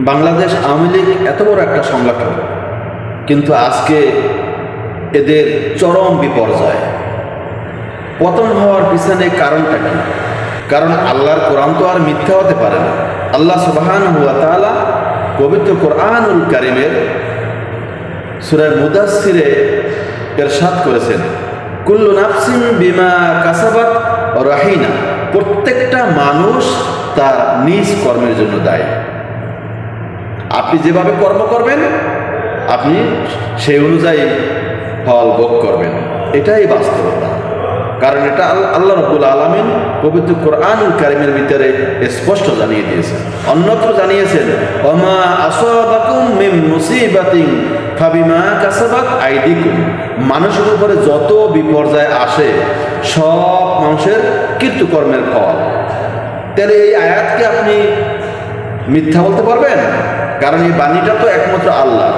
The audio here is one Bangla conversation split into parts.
বাংলাদেশ আওয়ামী লীগ এত বড় একটা সংগঠন, কিন্তু আজকে এদের চরম বিপর্যয়। পতন হওয়ার পিছনে কারণটা কি? কারণ আল্লাহর কোরআন তো আর মিথ্যা হতে পারে না। আল্লাহ সুবহানাহু ওয়া তাআলা পবিত্র কোরআনুল কারীমের সূরা মুদাসসিরে ইরশাদ করেছেন, কুল্লু নাফসিন বিমা কাসাবাত রাহিনা। প্রত্যেকটা মানুষ তার নিজ কর্মের জন্য দায়ী। আপনি যেভাবে কর্ম করবেন আপনি সেই অনুযায়ী ফল ভোগ করবেন, এটাই বাস্তবতা। কারণ এটা আল্লাহ রাব্বুল আলামিন পবিত্র কোরআনুল কারীমের ভিতরে স্পষ্ট জানিয়ে দিয়েছেন। অন্যত্র জানিয়েছেন, ওমা আসাবাকুম মিন মুসিবাতিন ফাবিমা কাসাবাত আইদিকুম। মানুষের উপরে যত বিপর্যয় আসে সব মানুষের কৃতকর্মের ফল। তাহলে এই আয়াতকে আপনি মিথ্যা বলতে পারবেন? কারণ এই বাণীটা তো একমাত্র আল্লাহ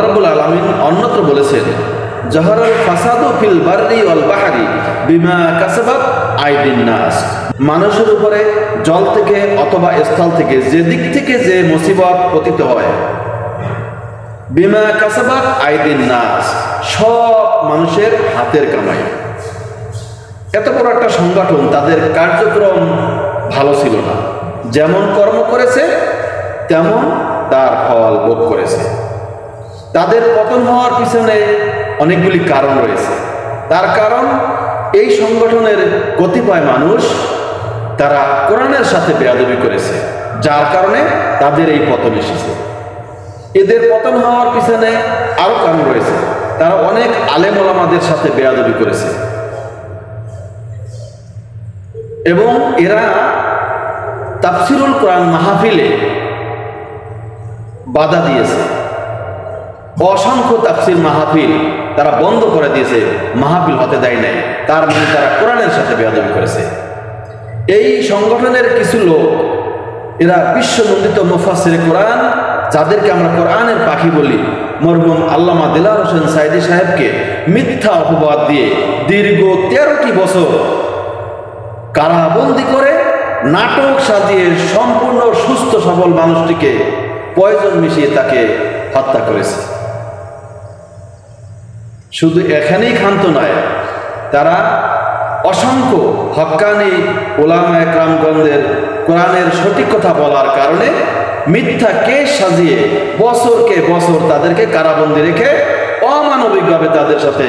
রাব্বুল আলামিন অন্যত্র বলেছেন, জাহারাল ফাসাদু ফিল বাররি ওয়াল বাহরি বিমা কাসাবাত আইদিন নাস। মানুষের উপরে জল থেকে অথবা স্থল থেকে যে দিক থেকে যে মুসিবত পতিত হয়, বিমা কাসাবাত আইদিন নাস, সব মানুষের হাতের কামাই। এত বড় একটা সংগঠন, তাদের কার্যক্রম ভালো ছিল না। যেমন কর্ম করেছে তেমন তার ফল ভোগ করেছে। তাদের পতন হওয়ার পিছনে অনেকগুলি কারণ রয়েছে। তার কারণ এই সংগঠনের কতিপয় মানুষ তারা কোরআনের সাথে বেয়াদবি করেছে, যার কারণে তাদের এই পতন এসেছে। এদের পতন হওয়ার পিছনে আরো কারণ রয়েছে। তারা অনেক আলেম ওলামাদের সাথে বেয়াদবি করেছে এবং এরা তাফসিরুল কোরআন মাহফিলে বাধা দিয়েছে। অসংখ্য তাফসির মাহফিল তারা বন্ধ করে দিয়েছে, মাহফিল হতে দেয় নাই। তার মানে তারা কোরআনের সাথে বেয়াদবি করেছে। এই সংগঠনের কিছু লোক, এরা বিশ্বনন্দিত মুফাসসিরে কোরআন, যাদেরকে আমরা কোরআনের পাখি বলি, মরহুম আল্লামা দেলাওয়ার হোসেন সাইদি সাহেবকে মিথ্যা অপবাদ দিয়ে দীর্ঘ 13টি বছর কারাবন্দি করে নাটক সাজিয়ে সম্পূর্ণ সুস্থ সবল মানুষটিকে পয়জন মিশিয়ে তাকে হত্যা করেছে। শুধু এখানেই ক্ষান্ত নয়, তারা অসংখ্য হক্কানি ওলামা একরামগণদের কোরআনের সঠিক কথা বলার কারণে মিথ্যা কেস সাজিয়ে বছরকে বছর তাদেরকে কারাবন্দি রেখে অমানবিকভাবে তাদের সাথে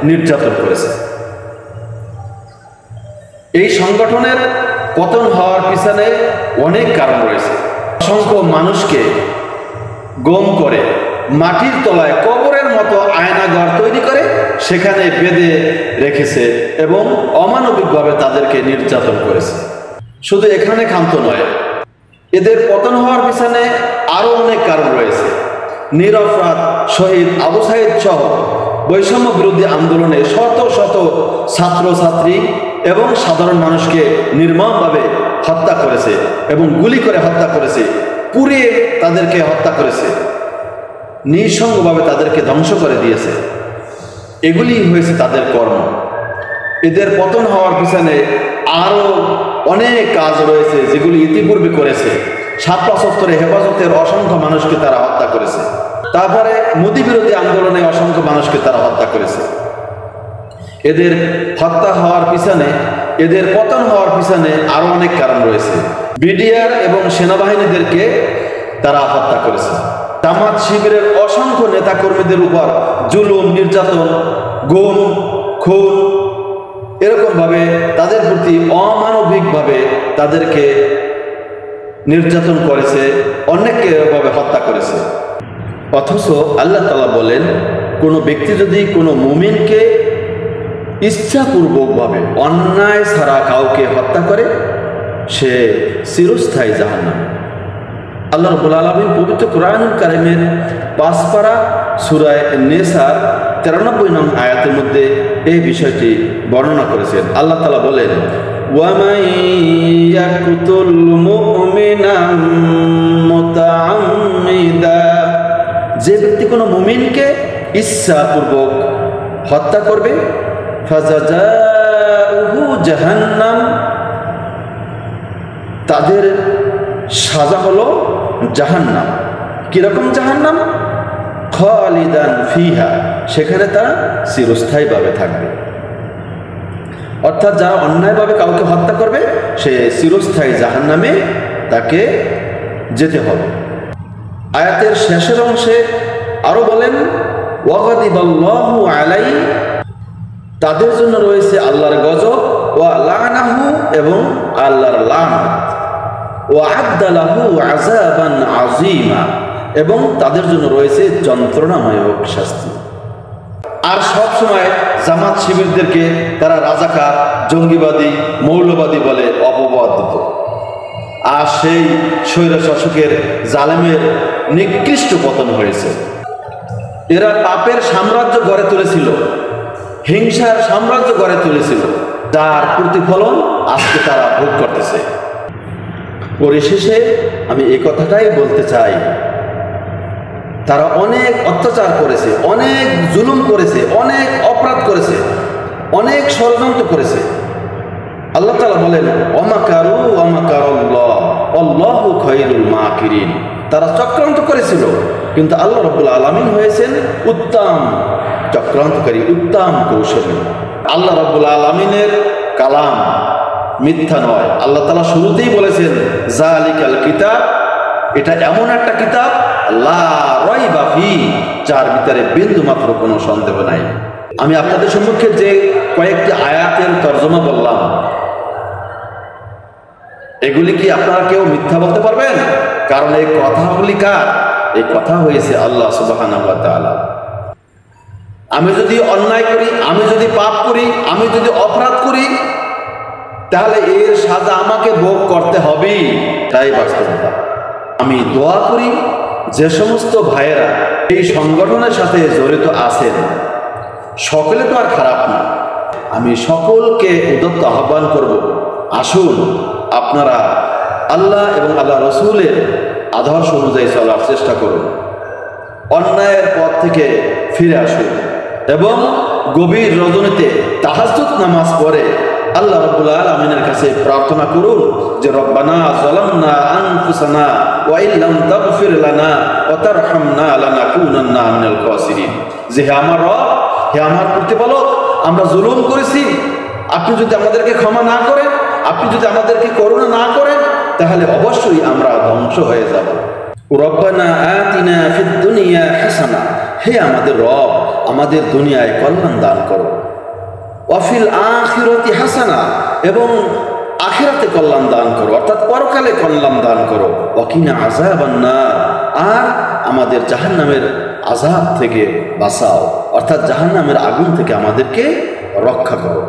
নির্যাতন করেছে। এই সংগঠনের পতন হওয়ার পিছনে অনেক কারণ রয়েছে। অসংখ্য মানুষকে গম করে মাটির তলায় কবরের মতো আয়নাঘর তৈরি করে সেখানে বেঁধে রেখেছে এবং অমানবিকভাবে তাদেরকে নির্যাতন করেছে। শুধু এখানে ক্ষান্ত নয়, এদের পতন হওয়ার পিছনে আরো অনেক কারণ রয়েছে। নিরপরাধ শহীদ আবু সাঈদ সহ বৈষম্য বিরোধী আন্দোলনে শত শত ছাত্রছাত্রী এবং সাধারণ মানুষকে নির্মমভাবে হত্যা করেছে এবং গুলি করে হত্যা করেছে, পুড়িয়ে তাদেরকে হত্যা করেছে, নিঃসঙ্গভাবে তাদেরকে ধ্বংস করে দিয়েছে। এগুলি হয়েছে তাদের কর্ম। এদের পতন হওয়ার পিছনে আরো অনেক কাজ রয়েছে যেগুলি ইতিপূর্বে করেছে। ৭৭ হেফাজতের অসংখ্য মানুষকে তারা হত্যা করেছে। তারপরে মোদি বিরোধী আন্দোলনে অসংখ্য মানুষকে তারা হত্যা করেছে। এদের হত্যা হওয়ার পিছনে, এদের পতন হওয়ার পিছনে আরো অনেক কারণ রয়েছে। বিডিআর এবং সেনাবাহিনীদেরকে তারা হত্যা করেছে। জামাত শিবিরের অসংখ্য নেতাকর্মীদের উপর জুলুম, নির্যাতন, গুম, খুন, এরকমভাবে তাদের প্রতি অমানবিকভাবে তাদেরকে নির্যাতন করেছে, অনেককে এভাবে হত্যা করেছে। অথচ আল্লাহ তাআলা বলেন, কোনো ব্যক্তি যদি কোনো মুমিনকে ইচ্ছাপূর্বকভাবে অন্যায় ছাড়া কাউকে হত্যা করে, সে চিরস্থায়ী জাহান্নামে। আল্লাহ রাব্বুল আলামিন পবিত্র কোরআনুল কারীমের ৫ পারা সূরা নিসার ৯৩ নং আয়াতের মধ্যে এই বিষয়টি বর্ণনা করেছেন। আল্লাহ তাআলা বলেন, ওয়ামান ইয়াকতুল মুমিনান মুতাআম্মিদা, যে ব্যক্তি কোনো মুমিনকে ইচ্ছাপূর্বক হত্যা করবে, ফাজাজাউহু জাহান্নাম, তাদের সাজা হলো জাহান্নাম। কিরকম জাহান্নাম? খালিদান ফিহা, সেখানে তারা চিরস্থায়ীভাবে থাকবে। অর্থাৎ যারা অন্যায়ভাবে কাউকে হত্যা করবে সে চিরস্থায়ী জাহান্নামে তাকে যেতে হবে। আয়াতের শেষের অংশে আরো বলেন ওয়াগাদিবাল্লাহু আলাইহি, তাদের জন্য রয়েছে আল্লাহর গজব, ওয়া লানাহু, এবং আল্লাহর লানত, ওয়া আ'আদ্দা লাহু আযাবান আযীমা, এবং তাদের জন্য রয়েছে যন্ত্রণাময় শাস্তি। আর সব সময় জামাত শিবিরদেরকে তারা রাজাকার, জঙ্গিবাদী, মৌলবাদী বলে অপবাদ দিত। আর সেই স্বৈর শাসকের জালেমের নিকৃষ্ট পতন হয়েছে। এরা পাপের সাম্রাজ্য গড়ে তুলেছিল, হিংসার সাম্রাজ্য গড়ে তুলেছিল, যার প্রতিফলন আজকে তারা ভোগ করতেছে। পরিশেষে আমি এই কথাটাই বলতে চাই, তারা অনেক অত্যাচার করেছে, অনেক জুলুম করেছে, অনেক অপরাধ করেছে, অনেক ষড়যন্ত্র করেছে। আল্লাহ তাআলা বলেন ওয়ামাকারু ওয়ামাকারাল্লাহ আল্লাহু খায়রুল মাকিরিন। তারা চক্রান্ত করেছিল, কিন্তু আল্লাহ রাব্বুল আলামিন হয়েছেন উত্তম চক্রান্তকারী, উত্তম কৌশলী। আল্লাহ রাব্বুল আলামিনের কালাম মিথ্যা নয়। আল্লাহ তাআলা শুরুতেই বলেছেন যালিকাল কিতাব, এটা এমন একটা কিতাব লা রাইবা ফি, যার ভিতরে বিন্দু মাত্র কোনো সন্দেহ নাই। আমি আপনাদের সম্মুখে যে কয়েকটি আয়াতের তর্জমা বললাম, এগুলি কি আপনারা কেউ মিথ্যা বলতে পারবেন? কারণ এই কথাগুলি কার? এই কথা হয়েছে আল্লাহ সুবহানাহু ওয়া তাআলা। আমি যদি অন্যায় করি, আমি যদি পাপ করি, আমি যদি অপরাধ করি, তাহলে এর সাজা আমাকে ভোগ করতে হবে, তাই বাস্তবতা। আমি দোয়া করি যে সমস্ত ভাইয়েরা এই সংগঠনের সাথে জড়িত আছেন, সকলে তো আর খারাপ না, আমি সকলকে উদ্যত আহ্বান করব, আসুন আপনারা আল্লাহ এবং আল্লাহ রসুলের আদর্শ অনুযায়ী চলার চেষ্টা করুন, অন্যায়ের পথ থেকে ফিরে আসুন এবং গভীর রজনীতে তাহাজ্জুদ নামাজ পড়ে আল্লাহ রাব্বুল আলামিনের কাছে প্রার্থনা করুন যে রব্বানা যালামনা আনফুসানা ওয়া ইল্লাম তাগফির লানা ওয়া তারহামনা লানাকুনান্না মিনাল খাসিরিন। যে হে আমার রব, হে আমার প্রতিপালক, আমরা জুলুম করেছি, আপনি যদি আমাদেরকে ক্ষমা না করেন, আপনি যদি আমাদেরকে করুণা না করেন, তাহলে অবশ্যই আমরা ধ্বংস হয়ে যাব। রব্বানা আতিনা ফিদ দুনিয়া হাসানা, হে আমাদের রব, আমাদের দুনিয়ায় কল্যাণ দান করো, ওয়াফিল আখিরাতি হাসানা, এবং আখিরাতে কল্যাণ দান করো, অর্থাৎ পরকালে কল্যাণ দান করো, ওয়াকিনা আযাবান নার, আর আমাদের জাহান্নামের আযাব থেকে বাঁচাও, অর্থাৎ জাহান্নামের আগুন থেকে আমাদেরকে রক্ষা করো।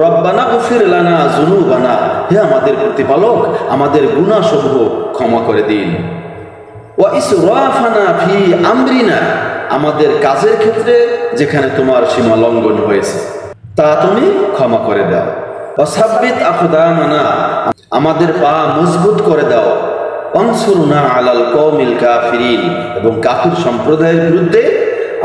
রব্বানা গফির লানা যুনুবানা, হে আমাদের প্রতিপালক, আমাদের গুনাহসমূহ ক্ষমা করে দিন। ওয়া ইসরাফানা ফি আমরিনা, আমাদের কাজের ক্ষেত্রে যেখানে তোমার সীমা লঙ্ঘন হয়েছে তা তুমি ক্ষমা করে দাও। ওয়া সাব্বিত আকদামানা, আমাদের পা মজবুত করে দাও। আনসুরনা আলাল কওমিল কাফিরিন, এবং কাফির সম্প্রদায়ের বিরুদ্ধে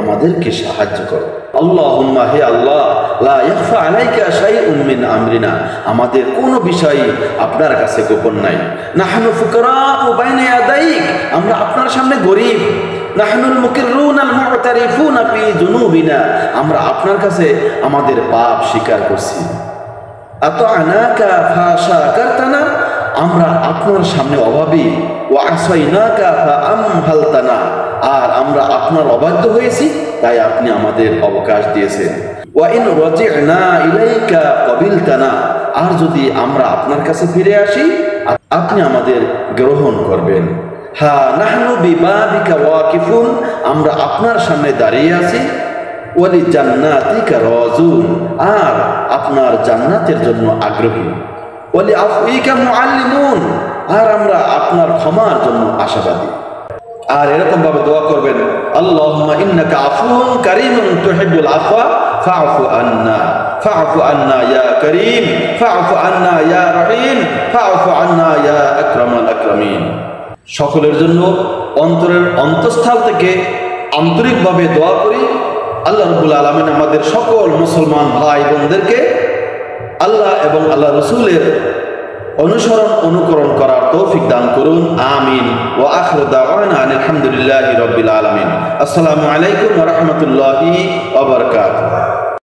আমাদেরকে সাহায্য করো। আল্লাহুম্মা, হে আল্লাহ, লা ইয়াখফা আলাইকা শাইউন মিন আমরিনা, আমাদের কোনো বিষয় আপনার কাছে গোপন নাই। নাহনু ফুকারাউ বাইনা ইয়াদাইক, আমরা আপনার সামনে গরীব। নাহনুল মুকিররুনাল মু'তারিফুনা ফি যুনুবিনা, আমরা আপনার কাছে আমাদের পাপ স্বীকার করছি। আতা'নাকা ফাশাকারতানা, আমরা আপনার সামনে অভাবী। ওয়া আসাইনাকা ফাআমহালতানা, আর আমরা আপনার অবাধ্য হয়েছি, তাই আপনি আমাদের অবকাশ দিয়েছেন। ওয়া ইন রাজি'না ইলাইকা ক্বাবিলতানা, আর যদি আমরা আপনার কাছে ফিরে আসি, আপনি আমাদের গ্রহণ করবেন। হা নাহনু বিবাবিকা ওয়াকিফুন, আমরা আপনার সামনে দাঁড়িয়ে আছি। ওয়ালি জান্নাতিকা রাজুন, আর আপনার জান্নাতের জন্য আগ্রহী। ওয়ালি আফউইকা মুআল্লিমুন, আর আমরা আপনার ক্ষমার জন্য আশাবাদী। আর এরকম ভাবে দোয়া করবেন, আল্লাহুম্মা ইন্নাকা আফুউন কারীমুন তুহিব্বুল আফওয়া ফাআফু আন্না, ফাআফু আন্না ইয়া কারীম, ফাআফু আন্না ইয়া রহিম, ফাআফু আন্না ইয়া আকরামাল আকরামিন। সকলের জন্য অন্তরের অন্তঃস্থল থেকে আন্তরিকভাবে দোয়া করি, আল্লাহ রাব্বুল আলামিন আমাদের সকল মুসলমান ভাই বোনদেরকে আল্লাহ এবং আল্লাহ রসুলের অনুসরণ অনুকরণ করার তৌফিক দান করুন। আমিন। ওয়া আখিরু দাওয়ানা আলহামদুলিল্লাহি রাব্বিল আলামিন। আসসালামু আলাইকুম ওয়া রাহমাতুল্লাহি ওয়া বারাকাতুহু।